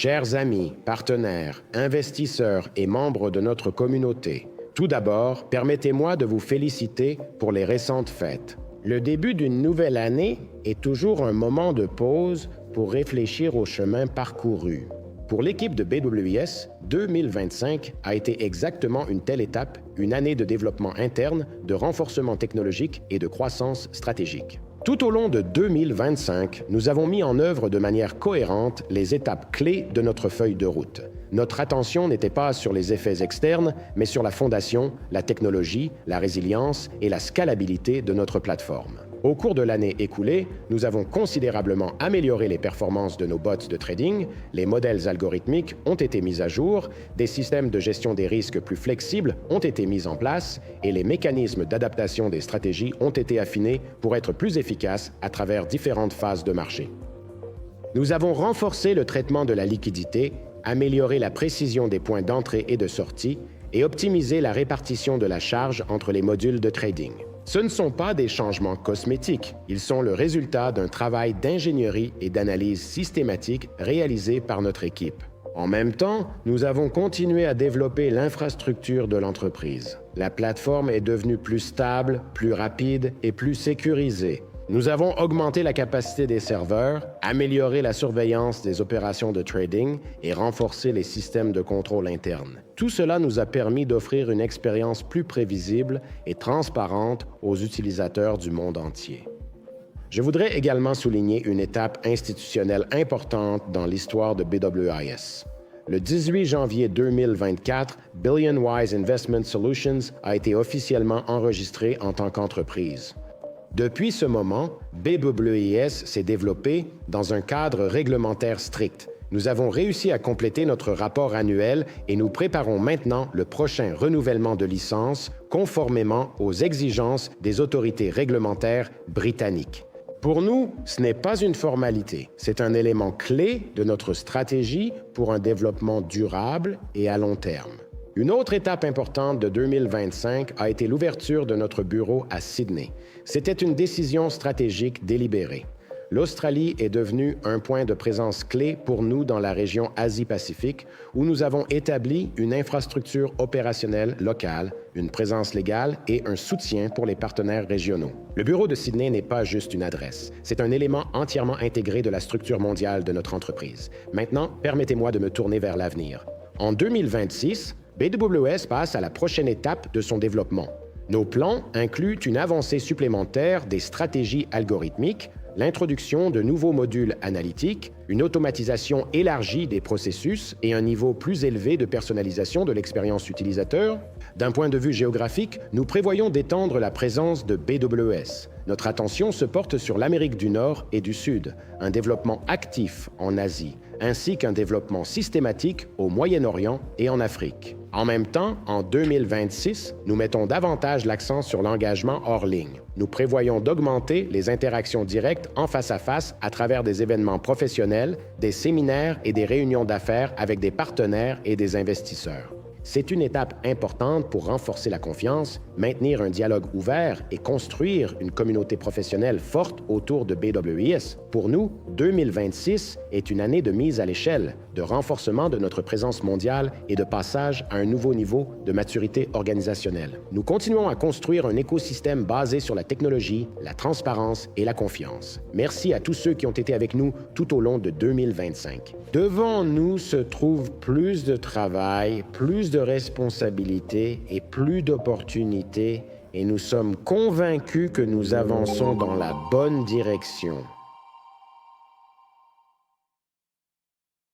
Chers amis, partenaires, investisseurs et membres de notre communauté, tout d'abord, permettez-moi de vous féliciter pour les récentes fêtes. Le début d'une nouvelle année est toujours un moment de pause pour réfléchir au chemin parcouru. Pour l'équipe de BWS, 2025 a été exactement une telle étape, une année de développement interne, de renforcement technologique et de croissance stratégique. Tout au long de 2025, nous avons mis en œuvre de manière cohérente les étapes clés de notre feuille de route. Notre attention n'était pas sur les effets externes, mais sur la fondation, la technologie, la résilience et la scalabilité de notre plateforme. Au cours de l'année écoulée, nous avons considérablement amélioré les performances de nos bots de trading, les modèles algorithmiques ont été mis à jour, des systèmes de gestion des risques plus flexibles ont été mis en place et les mécanismes d'adaptation des stratégies ont été affinés pour être plus efficaces à travers différentes phases de marché. Nous avons renforcé le traitement de la liquidité, amélioré la précision des points d'entrée et de sortie et optimisé la répartition de la charge entre les modules de trading. Ce ne sont pas des changements cosmétiques, ils sont le résultat d'un travail d'ingénierie et d'analyse systématique réalisé par notre équipe. En même temps, nous avons continué à développer l'infrastructure de l'entreprise. La plateforme est devenue plus stable, plus rapide et plus sécurisée. Nous avons augmenté la capacité des serveurs, amélioré la surveillance des opérations de trading et renforcé les systèmes de contrôle interne. Tout cela nous a permis d'offrir une expérience plus prévisible et transparente aux utilisateurs du monde entier. Je voudrais également souligner une étape institutionnelle importante dans l'histoire de BWIS. Le 18 janvier 2024, BillionWise Investment Solutions a été officiellement enregistré en tant qu'entreprise. Depuis ce moment, BWIS s'est développé dans un cadre réglementaire strict. Nous avons réussi à compléter notre rapport annuel et nous préparons maintenant le prochain renouvellement de licence conformément aux exigences des autorités réglementaires britanniques. Pour nous, ce n'est pas une formalité, c'est un élément clé de notre stratégie pour un développement durable et à long terme. Une autre étape importante de 2025 a été l'ouverture de notre bureau à Sydney. C'était une décision stratégique délibérée. L'Australie est devenue un point de présence clé pour nous dans la région Asie-Pacifique, où nous avons établi une infrastructure opérationnelle locale, une présence légale et un soutien pour les partenaires régionaux. Le bureau de Sydney n'est pas juste une adresse, c'est un élément entièrement intégré de la structure mondiale de notre entreprise. Maintenant, permettez-moi de me tourner vers l'avenir. En 2026, BWS passe à la prochaine étape de son développement. Nos plans incluent une avancée supplémentaire des stratégies algorithmiques, l'introduction de nouveaux modules analytiques, une automatisation élargie des processus et un niveau plus élevé de personnalisation de l'expérience utilisateur. D'un point de vue géographique, nous prévoyons d'étendre la présence de BWS. Notre attention se porte sur l'Amérique du Nord et du Sud, un développement actif en Asie, ainsi qu'un développement systématique au Moyen-Orient et en Afrique. En même temps, en 2026, nous mettons davantage l'accent sur l'engagement hors ligne. Nous prévoyons d'augmenter les interactions directes en face à face à travers des événements professionnels, des séminaires et des réunions d'affaires avec des partenaires et des investisseurs. C'est une étape importante pour renforcer la confiance, maintenir un dialogue ouvert et construire une communauté professionnelle forte autour de BWIS. Pour nous, 2026 est une année de mise à l'échelle, de renforcement de notre présence mondiale et de passage à un nouveau niveau de maturité organisationnelle. Nous continuons à construire un écosystème basé sur la technologie, la transparence et la confiance. Merci à tous ceux qui ont été avec nous tout au long de 2025. Devant nous se trouve plus de travail, plus de responsabilités et plus d'opportunités, et nous sommes convaincus que nous avançons dans la bonne direction.